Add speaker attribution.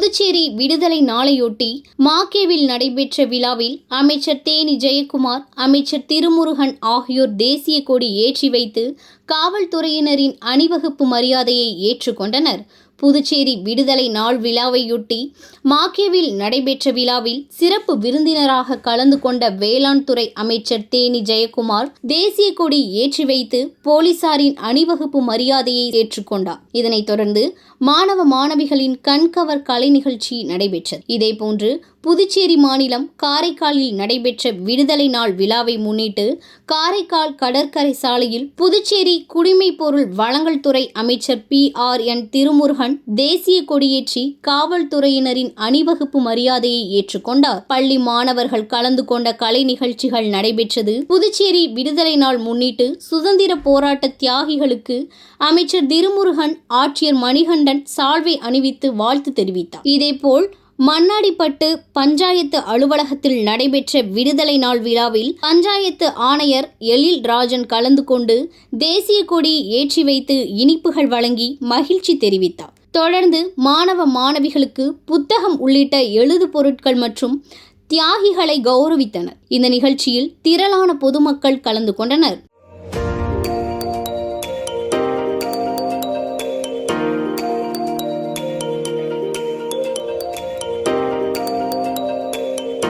Speaker 1: புதுச்சேரி விடுதலை நாளையொட்டி மாகேவில் நடைபெற்ற விழாவில் அமைச்சர் தேனி ஜெயக்குமார், அமைச்சர் திருமுருகன் ஆகியோர் தேசிய கொடி ஏற்றி வைத்து காவல்துறையினரின் அணிவகுப்பு மரியாதையை ஏற்றுக்கொண்டனர். புதுச்சேரி விடுதலை நாள் விழாவையொட்டி மாகேவில் நடைபெற்ற விழாவில் சிறப்பு விருந்தினராக கலந்து கொண்ட வேளாண் துறை அமைச்சர் தேனி ஜெயக்குமார் தேசிய கொடி ஏற்றி வைத்து போலீசாரின் அணிவகுப்பு மரியாதையை ஏற்றுக்கொண்டார். இதனைத் தொடர்ந்து மாணவ மாணவிகளின் கண்கவர் கலை நிகழ்ச்சி நடைபெற்றது. இதேபோன்று புதுச்சேரி மாநிலம் காரைக்காலில் நடைபெற்ற விடுதலை நாள் விழாவை முன்னிட்டு காரைக்கால் கடற்கரை சாலையில் புதுச்சேரி குடிமைப் பொருள் வழங்கல் துறை அமைச்சர் PRN திருமுருகன் தேசிய கொடியேற்றி காவல்துறையினரின் அணிவகுப்பு மரியாதையை ஏற்றுக்கொண்டார். பள்ளி மாணவர்கள் கலந்து கொண்ட கலை நிகழ்ச்சிகள் நடைபெற்றது. புதுச்சேரி விடுதலை நாள் முன்னிட்டு சுதந்திர போராட்ட தியாகிகளுக்கு அமைச்சர் திருமுருகன், ஆட்சியர் மணிகண்டன் சால்வை அணிவித்து வாழ்த்து தெரிவித்தார். இதேபோல் மண்ணாடிப்பட்டு பஞ்சாயத்து அலுவலகத்தில் நடைபெற்ற விடுதலை நாள் விழாவில் பஞ்சாயத்து ஆணையர் எழில் ராஜன் கலந்து கொண்டு தேசிய கொடி ஏற்றி வைத்து இனிப்புகள் வழங்கி மகிழ்ச்சி தெரிவித்தார். தொடர்ந்து மாணவ மாணவிகளுக்கு புத்தகம் உள்ளிட்ட எழுது பொருட்கள் மற்றும் தியாகிகளை கௌரவித்தனர். இந்த நிகழ்ச்சியில் திரளான பொதுமக்கள் கலந்து கொண்டனர்.